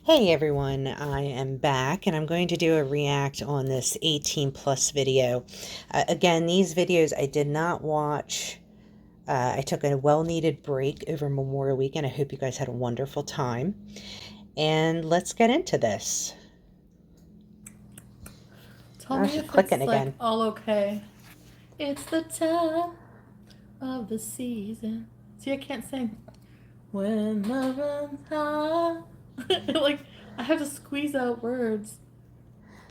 Hey everyone, I am back and I'm going to do a react on this 18 plus video. Again, these videos I did not watch. I took a well-needed break over Memorial Weekend. I hope you guys had a wonderful time. And let's get into this. Tell Oh, me she's if clicking it's like again. all okay. It's the time of the season. See, I can't sing. When the run's high. Like, I have to squeeze out words.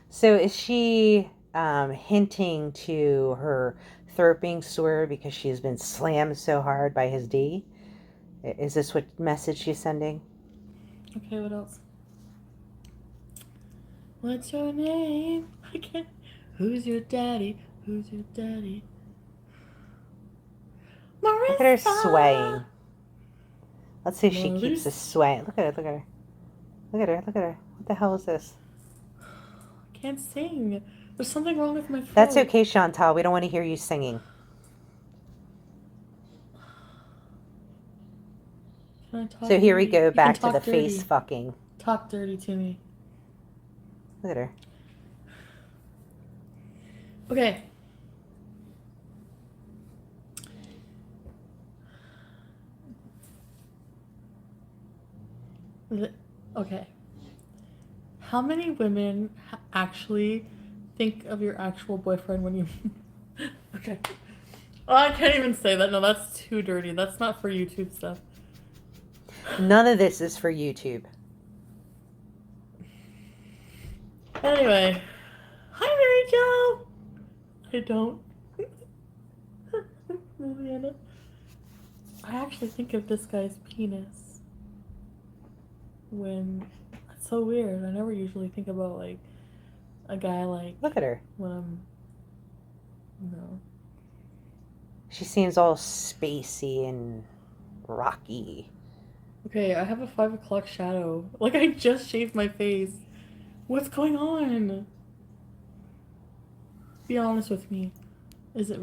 So is she hinting to her throat being sore because she's been slammed so hard by his D? Is this what message she's sending? Okay, what else? What's your name? I can't. Who's your daddy? Who's your daddy? Look at her Marissa! swaying. Let's see if she keeps this Marissa. swaying. Look at her, look at her. Look at her, look at her. What the hell is this? I can't sing. There's something wrong with my That's throat. okay, Chantal. We don't want to hear you singing. Can I talk So here we dirty? go You can back to the talk face dirty. fucking. Talk dirty to me. Look at her. Okay. Okay. How many women actually think of your actual boyfriend when you. Okay. Oh, I can't even say that. No, that's too dirty. That's not for YouTube stuff. None of this is for YouTube. Anyway. Hi, Mary Jo! I don't. Liliana. I actually think of this guy's penis when. It's so weird. I never usually think about, like, a guy like Look at her. when I'm. No. She seems all spacey and rocky. Okay, I have a 5 o'clock shadow. Like, I just shaved my face. What's going on? Be honest with me. Is it.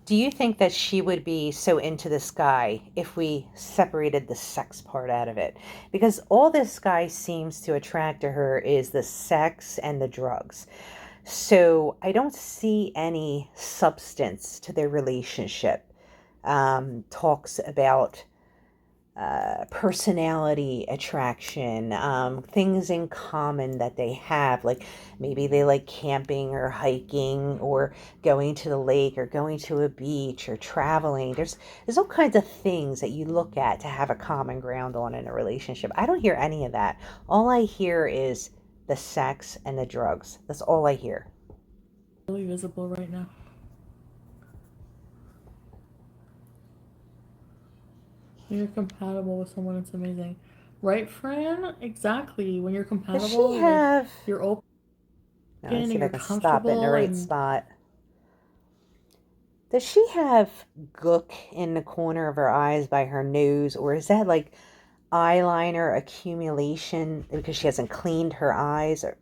Do you think that she would be so into this guy if we separated the sex part out of it? Because all this guy seems to attract to her is the sex and the drugs. So I don't see any substance to their relationship. Talks about personality attraction, things in common that they have. Like maybe they like camping or hiking or going to the lake or going to a beach or traveling. There's all kinds of things that you look at to have a common ground on in a relationship. I don't hear any of that. All I hear is the sex and the drugs. That's all I hear. Really visible right now? When you're compatible with someone, it's amazing. Right, Fran? Exactly. When you're Does she compatible, like, have... you're open No, let's and see if I you're can stop it in the comfortable right and. spot. Does she have gook in the corner of her eyes by her nose, or is that like eyeliner accumulation because she hasn't cleaned her eyes? Or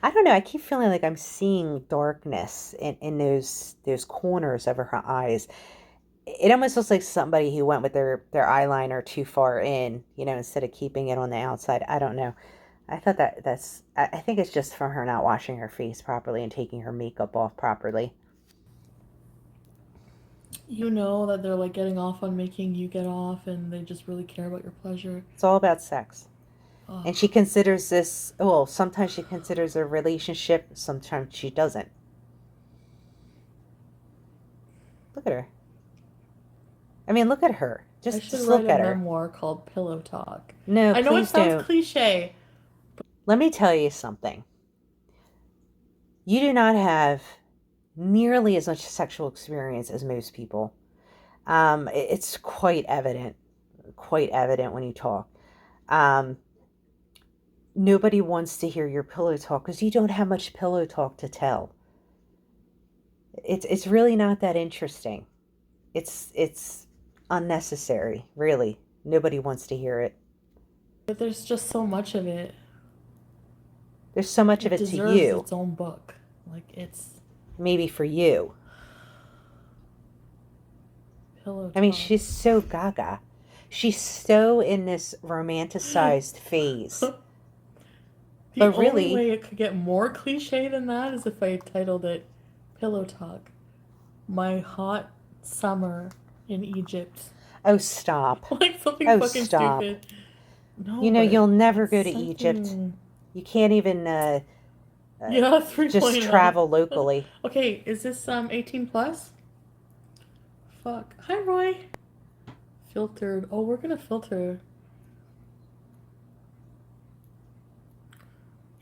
I don't know. I keep feeling like I'm seeing darkness in those corners of her eyes. It almost looks like somebody who went with their eyeliner too far in, instead of keeping it on the outside. I don't know. I thought I think it's just from her not washing her face properly and taking her makeup off properly. You know that they're, like, getting off on making you get off and they just really care about your pleasure. It's all about sex. Oh. And she considers this, well, sometimes she considers a relationship, sometimes she doesn't. Look at her. I mean, look at her. I Just should just write look a at her. memoir called Pillow Talk. No, I know it please sounds don't. cliche. Let me tell you something. You do not have nearly as much sexual experience as most people. It's quite evident when you talk. Um, Nobody wants to hear your pillow talk because you don't have much pillow talk to tell. It's really not that interesting. It's unnecessary, really. Nobody wants to hear it. But there's just so much of it. There's so much of It it to deserves you. its own book. Like, it's Maybe for you. Pillow I mean, Talk. she's so gaga. She's so in this romanticized phase. The But only really, way it could get more cliche than that is if I titled it Pillow Talk. My hot summer in Egypt. oh, stop. Like something Oh, fucking stop. stupid. No, You know, but you'll never it's go to Egypt. something. You can't even Yeah, just 3.0. travel locally. Okay, is this 18 plus? Fuck. Hi, Roy. Filtered. Oh, we're gonna filter.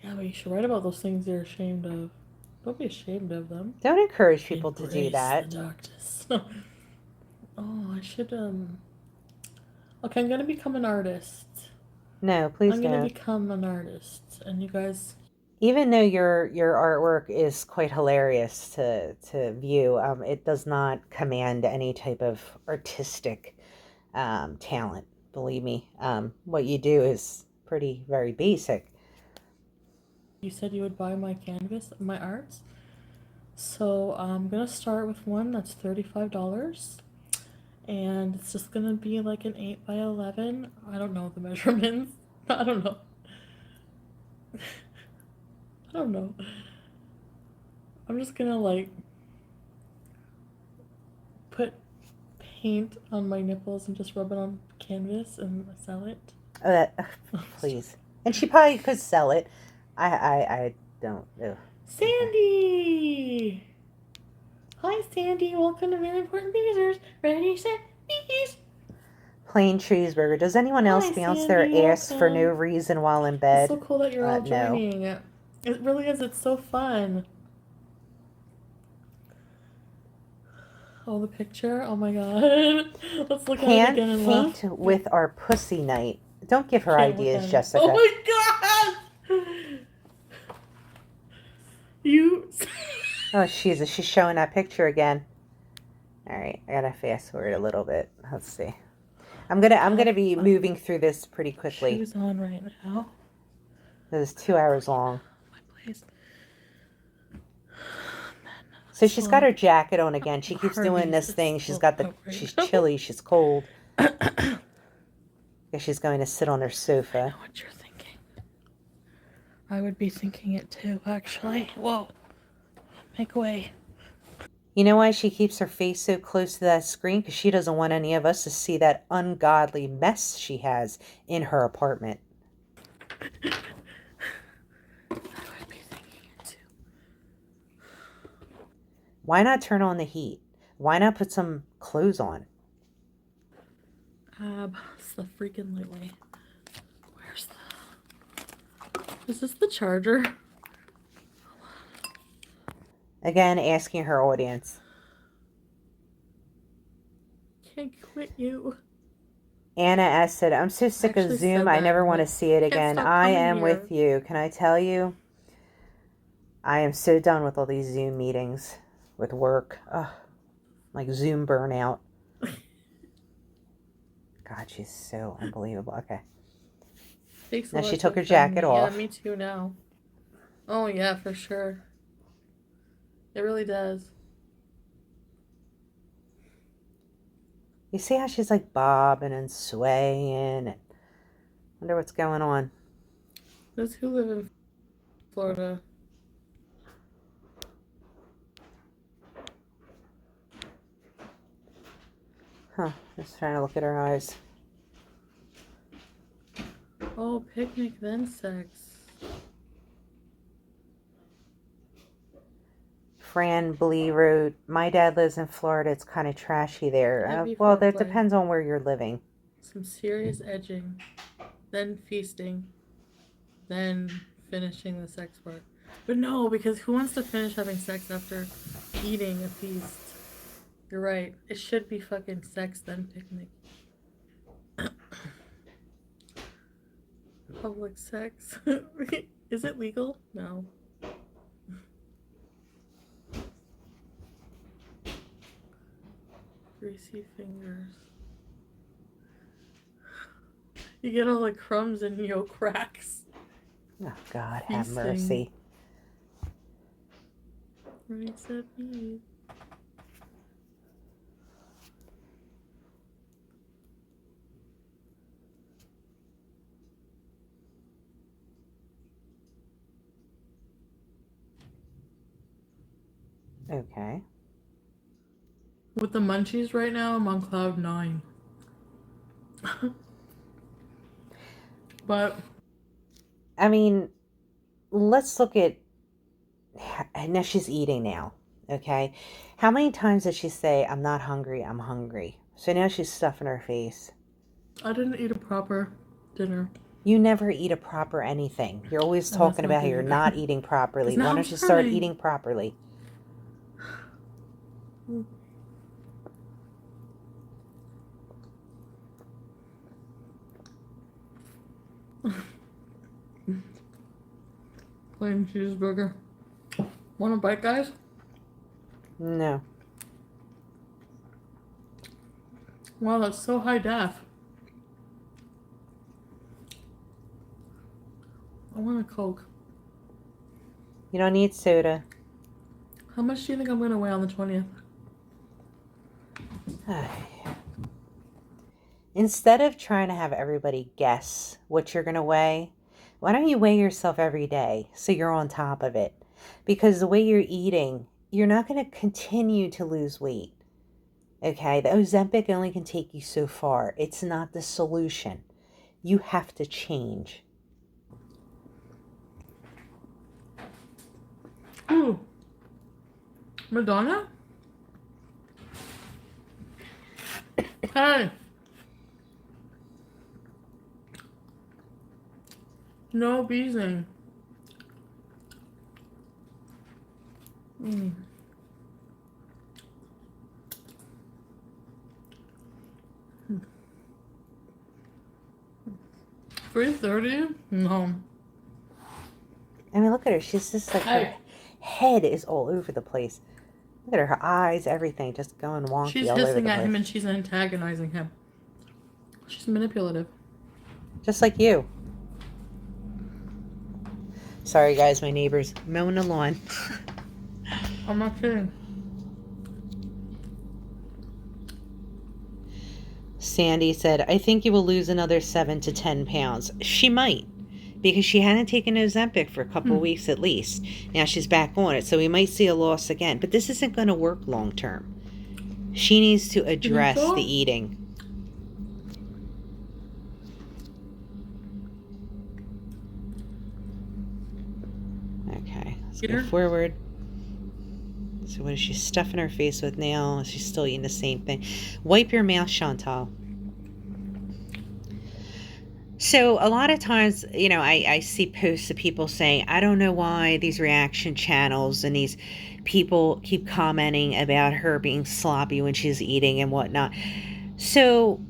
Yeah, but you should write about those things you're ashamed of. Don't be ashamed of them. Don't encourage people to do Embrace the that. darkness. Oh, I should Okay, I'm gonna become an artist. No, please I'm gonna don't. become an artist, and you guys. Even though your artwork is quite hilarious to view, it does not command any type of artistic talent. Believe me, what you do is pretty very basic. You said you would buy my canvas, my arts. So I'm gonna start with one that's $35, and it's just gonna be like an 8 by 11. I don't know the measurements. I don't know. I don't know. I'm just gonna like put paint on my nipples and just rub it on canvas and sell it. Oh, please. And she probably could sell it. I don't know. Sandy! Hi, Sandy. Welcome to Very Important Beezers. Ready, set, bees. Plain cheeseburger. Does anyone else Hi, bounce their Sandy. ass for no Welcome. reason while in It's so bed? cool that you're all No. joining. It really is. It's so fun. Oh, the picture. Oh my god. Let's look at it Can't again and paint laugh. with our pussy night. Don't give her Can't look ideas, at it. Oh Jessica. my god! You. Oh, she's showing that picture again. All right, I gotta fast forward a little bit. Let's see. I'm gonna be moving through this pretty quickly. Shoes on right now. This is 2 hours long. My place. So she's got her jacket on again. She keeps doing this thing. She's chilly. She's cold. Yeah, she's going to sit on her sofa. I know what you're thinking. I would be thinking it too, actually. Whoa. Make way. You know why she keeps her face so close to that screen? Because she doesn't want any of us to see that ungodly mess she has in her apartment. I would be thinking it too. Why not turn on the heat? Why not put some clothes on? It's the freaking Lily. Where's the... Is this the charger? Again, asking her audience. Can't quit you. Anna S. said, I'm so sick of Zoom, I never want to see it again. I am with you. Can I tell you? I am so done with all these Zoom meetings with work. Ugh, like Zoom burnout. God, she's so unbelievable. Okay. Now she took her jacket off. Yeah, me too now. Oh, yeah, for sure. It really does. You see how she's like bobbing and swaying? And wonder what's going on. Those who live in Florida. Huh, just trying to look at her eyes. Oh, picnic then sex. Fran Blee wrote, my dad lives in Florida. It's kind of trashy there. Well, that depends on where you're living. Some serious edging. Then feasting. Then finishing the sex part. But no, because who wants to finish having sex after eating a feast? You're right. It should be fucking sex, then picnic. Public sex. Is it legal? No. Greasy fingers. You get all the crumbs and yolk cracks. Oh, God, have mercy. Right, said me. Okay. With the munchies right now, I'm on cloud 9. But I mean, let's look at now she's eating now. Okay. How many times does she say, I'm not hungry, I'm hungry? So now she's stuffing her face. I didn't eat a proper dinner. You never eat a proper anything. You're always And that's talking not about how good you're either. not eating Because properly. now Why I'm don't you start starving. eating properly? Plain cheeseburger. Want a bite, guys? No. Wow, that's so high def. I want a Coke. You don't need soda. How much do you think I'm going to weigh on the 20th? Instead of trying to have everybody guess what you're going to weigh, why don't you weigh yourself every day so you're on top of it? Because the way you're eating, you're not going to continue to lose weight. Okay? The Ozempic only can take you so far. It's not the solution. You have to change. Ooh. Madonna? Hey. No beezing. Mm. 3:30? No. I mean, look at her. She's just like, her head is all over the place. Look at her eyes, everything, just going wonky She's all over hissing the at him place. and she's antagonizing him. She's manipulative. Just like you. Sorry, guys, my neighbor's mowing the lawn. I'm not kidding. Sandy said, I think you will lose another 7 to 10 pounds. She might, because she hadn't taken Ozempic for a couple of weeks at least. Now she's back on it, so we might see a loss again. But this isn't going to work long term. She needs to address the eating. Okay, let's go forward. So what is she stuffing her face with now? She's still eating the same thing. Wipe your mouth, Chantal. So a lot of times, you know, I see posts of people saying, I don't know why these reaction channels and these people keep commenting about her being sloppy when she's eating and whatnot. So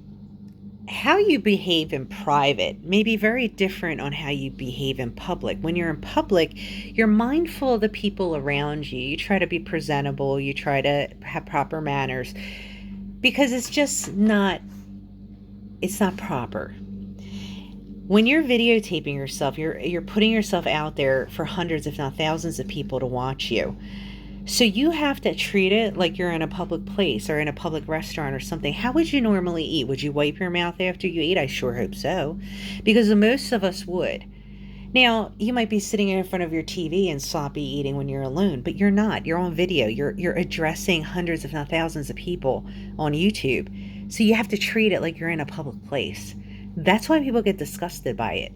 how you behave in private may be very different on how you behave in public. When you're in public, you're mindful of the people around you. You try to be presentable. You try to have proper manners because it's just not, it's not proper. When you're videotaping yourself, you're putting yourself out there for hundreds, if not thousands of people to watch you. So you have to treat it like you're in a public place or in a public restaurant or something. How would you normally eat? Would you wipe your mouth after you eat? I sure hope so, because most of us would. Now, you might be sitting in front of your TV and sloppy eating when you're alone, but you're not. You're on video. You're addressing hundreds, if not thousands of people on YouTube. So you have to treat it like you're in a public place. That's why people get disgusted by it.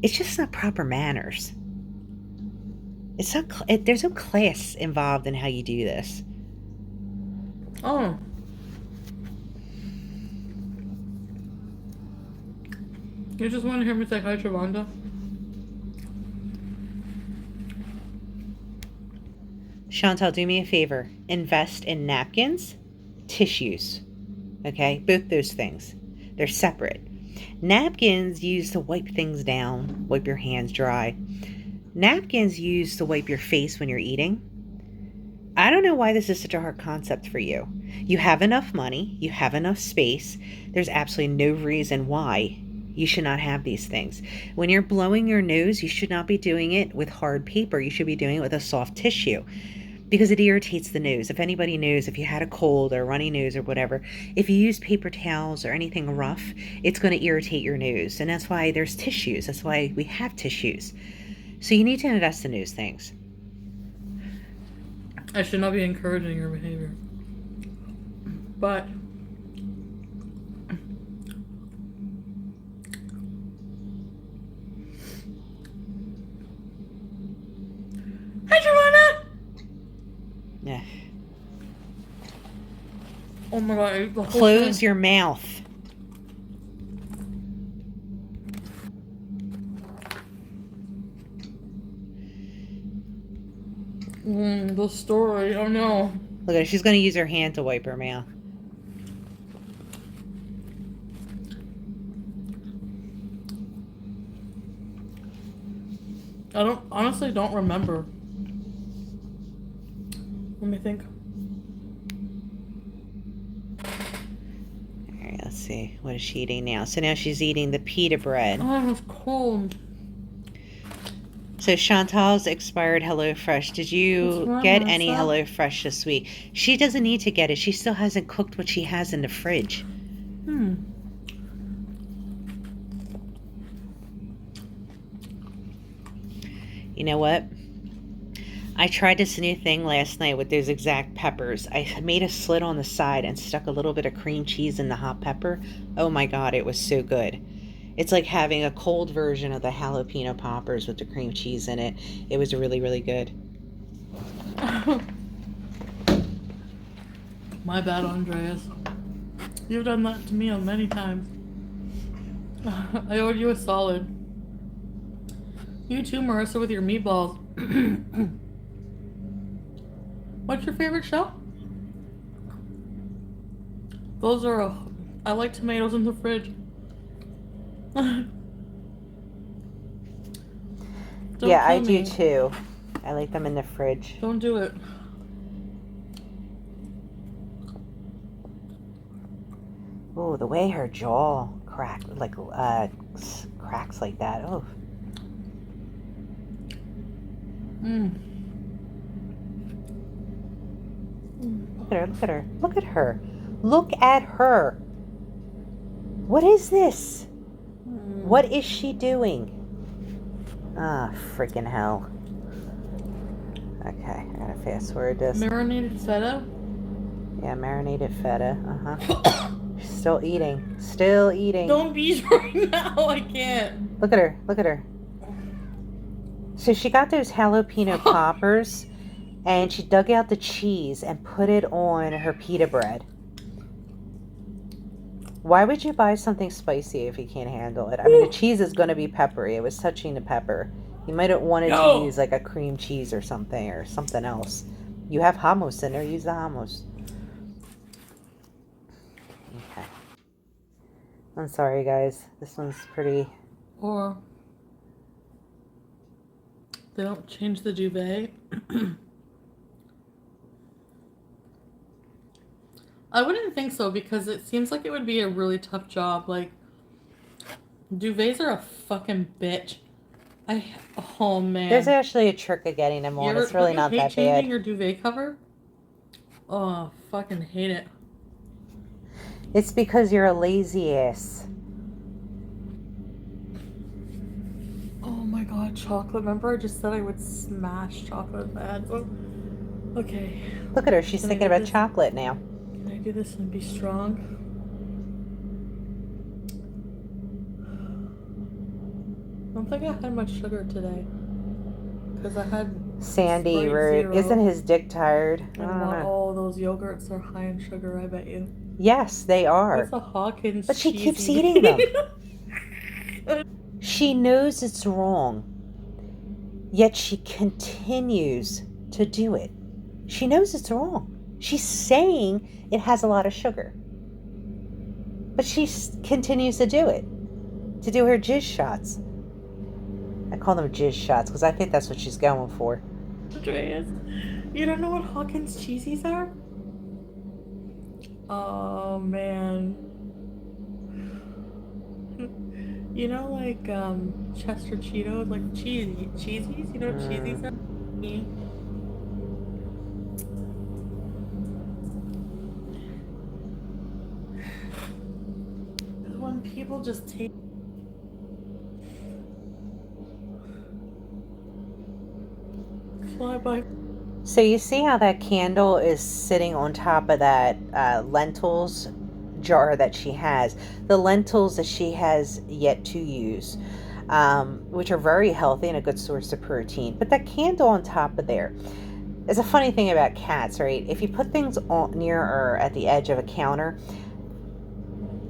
It's just not proper manners. It's not. There's no class involved in how you do this. Oh. You just want to hear me say hi, Travonda? Chantal, do me a favor. Invest in napkins, tissues. Okay? Both those things. They're separate. Napkins used to wipe things down, wipe your hands dry. Napkins used to wipe your face when you're eating. I don't know why this is such a hard concept for you. You have enough money, you have enough space. There's absolutely no reason why you should not have these things. When you're blowing your nose, you should not be doing it with hard paper. You should be doing it with a soft tissue because it irritates the nose. If anybody knows, if you had a cold or a runny nose or whatever, if you use paper towels or anything rough, it's going to irritate your nose. And that's why there's tissues. That's why we have tissues. So you need to invest in those things. I should not be encouraging your behavior. But hi, Joanna! Yeah. Oh my god, I ate the whole Close thing. your mouth. The story. Oh no. Look at her. She's going to use her hand to wipe her mouth. I honestly don't remember. Let me think. All right, let's see. What is she eating now? So now she's eating the pita bread. Oh, it was cold. So Chantal's expired HelloFresh. Did you get any HelloFresh this week? She doesn't need to get it. She still hasn't cooked what she has in the fridge. You know what? I tried this new thing last night with those exact peppers. I made a slit on the side and stuck a little bit of cream cheese in the hot pepper. Oh my god, it was so good. It's like having a cold version of the jalapeno poppers with the cream cheese in it. It was really, really good. My bad, Andreas. You've done that to me many times. I owed you a solid. You too, Marissa, with your meatballs. What's your favorite show? Those are. I like tomatoes in the fridge. Yeah, I do too. I like them in the fridge. Don't do it. Oh, the way her jaw cracks like that. Oh. Look at her, look at her, look at her. Look at her. What is this? What is she doing? Ah, freaking hell. Okay, I gotta fast forward this. Marinated feta? Yeah, marinated feta. Uh-huh. She's still eating. Still eating. Don't be right now. I can't. Look at her. Look at her. So she got those jalapeno poppers and she dug out the cheese and put it on her pita bread. Why would you buy something spicy if you can't handle it? I mean, the cheese is going to be peppery. It was touching the pepper. You might have wanted to use like a cream cheese or something else. You have hummus in there. Use the hummus. Okay. I'm sorry, guys. This one's pretty... Or they don't change the duvet. I wouldn't think so because it seems like it would be a really tough job. Like, duvets are a fucking bitch. Oh man. There's actually a trick of getting them on. It's really not that bad. Changing your duvet cover? Oh, fucking hate it. It's because you're a lazy ass. Oh my god, chocolate. Remember I just said I would smash chocolate if I had some? Okay. Look at her. She's thinking about chocolate now. Can I do this and be strong? I don't think I had much sugar today. Because I had Sandy, isn't his dick tired? And all those yogurts are high in sugar, I bet you. Yes, they are. It's a Hawkins. But she keeps eating them. She knows it's wrong. Yet she continues to do it. She knows it's wrong. She's saying it has a lot of sugar. But she continues to do it. To do her jizz shots. I call them jizz shots because I think that's what she's going for. Andreas, you don't know what Hawkins cheesies are? Oh man. You know, like Chester Cheetos, like cheesies. You know what cheesies are? When people just take. Fly by. So you see how that candle is sitting on top of that lentils jar that she has. The lentils that she has yet to use, which are very healthy and a good source of protein. But that candle on top of there is a funny thing about cats, right? If you put things on, near or at the edge of a counter,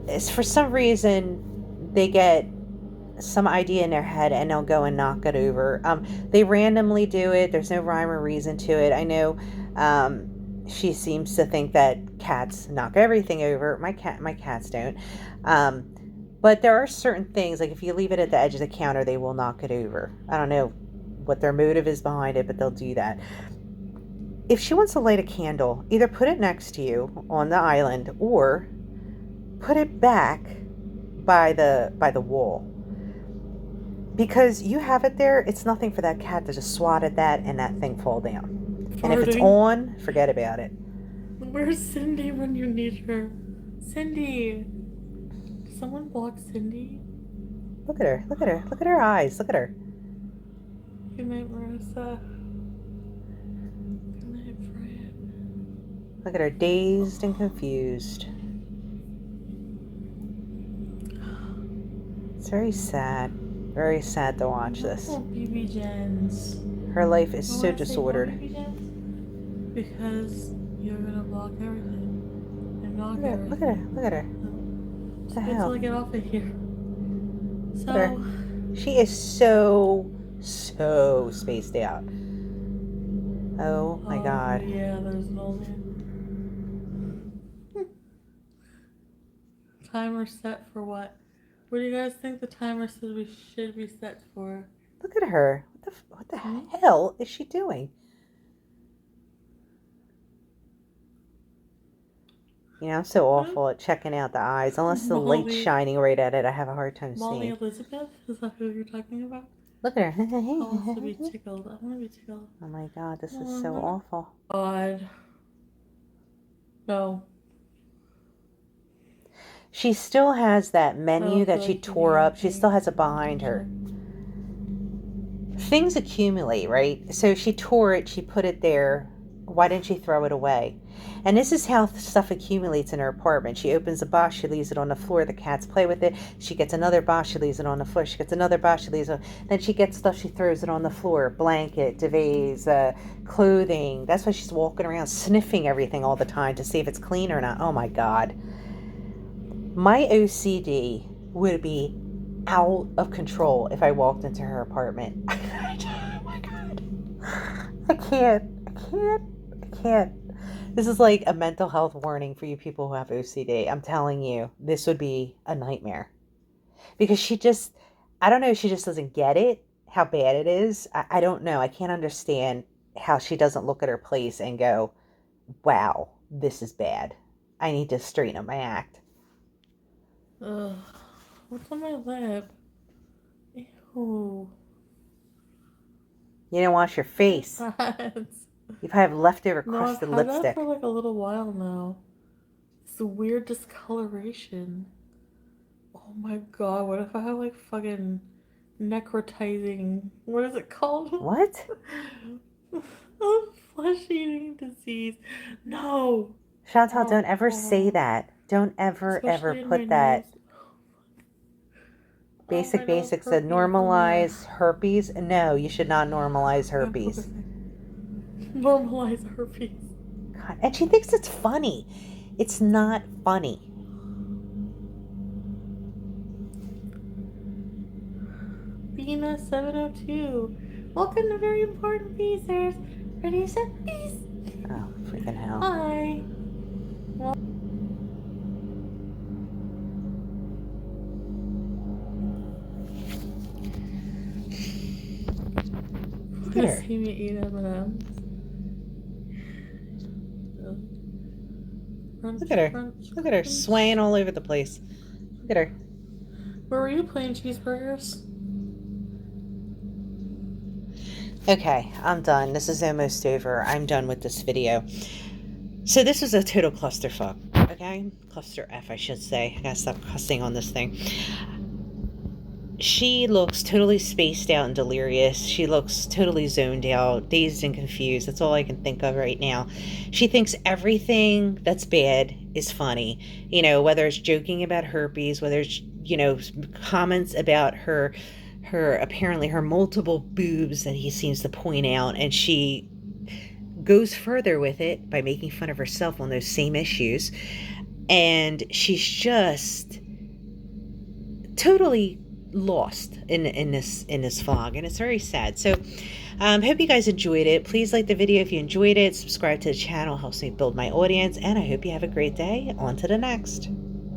it's for some reason they get some idea in their head and they'll go and knock it over. They randomly do it. There's no rhyme or reason to it. I know she seems to think that cats knock everything over. My cats don't. But there are certain things, like if you leave it at the edge of the counter, they will knock it over. I don't know what their motive is behind it, but they'll do that. If she wants to light a candle, either put it next to you on the island or put it back by the wall. Because you have it there, it's nothing for that cat to just swat at that and that thing fall down. Farting. And if it's on, forget about it. Where's Cindy when you need her? Cindy! Did someone block Cindy? Look at her, look at her, look at her eyes, look at her. Good night, Marissa. Good night, Fran. Look at her, dazed and confused. It's very sad. Very sad to watch this. Oh, BB Jens. Her life is so disordered. BB Jens? Because you're gonna block everything. And knock everything. Look at her, look at her. Just What the wait hell? till I get off of here. Look at her. She is so spaced out. Oh my god. Yeah, there's an old man. Timer set for what? What do you guys think the timer says we should be set for? Look at her. What the hell is she doing? You know, I'm so awful at checking out the eyes. Unless the light's shining right at it, I have a hard time Molly seeing. Elizabeth? Is that who you're talking about? Look at her. I want to be tickled. I want to be tickled. Oh my god, this is so awful. God. No. She still has that menu that she tore up. She still has it behind her. Things accumulate, right? So she tore it. She put it there. Why didn't she throw it away? And this is how stuff accumulates in her apartment. She opens a box. She leaves it on the floor. The cats play with it. She gets another box. She leaves it on the floor. She gets another box. She leaves it. Then she gets stuff. She throws it on the floor. Blanket, duvets, clothing. That's why she's walking around sniffing everything all the time to see if it's clean or not. Oh my God. My OCD would be out of control if I walked into her apartment. Oh my God. I can't. This is like a mental health warning for you people who have OCD. I'm telling you, this would be a nightmare. Because I don't know, she just doesn't get it, how bad it is. I don't know. I can't understand how she doesn't look at her place and go, wow, this is bad. I need to straighten up my act. Ugh. What's on my lip? Ew. You didn't wash your face. You probably have leftover crusted I've had lipstick. that for like a little while now. It's a weird discoloration. Oh my god, what if I have like fucking necrotizing, what is it called? What? Flesh-eating disease. No. Chantal, don't ever say that. Don't ever put that. Basics said normalize herpes. No, you should not normalize herpes. Normalize herpes. God. And she thinks it's funny. It's not funny. Bina 702. Welcome to Very Important Beezers. Ready, set, bees. Oh, freaking hell. Hi. Look at her. See me eat M&M's. Look at her. Look at her swaying all over the place. Look at her. Where were you playing cheeseburgers? Okay, I'm done. This is almost over. I'm done with this video. So this was a total clusterfuck. Okay? Cluster F, I should say. I gotta stop cussing on this thing. She looks totally spaced out and delirious. She looks totally zoned out, dazed and confused. That's all I can think of right now. She thinks everything that's bad is funny. You know, whether it's joking about herpes, whether it's, comments about her apparently her multiple boobs that he seems to point out, and she goes further with it by making fun of herself on those same issues. And she's just totally lost in this fog, and it's very sad. So hope you guys enjoyed it. Please like the video if you enjoyed it. Subscribe to the channel, helps me build my audience, and I hope you have a great day. On to the next.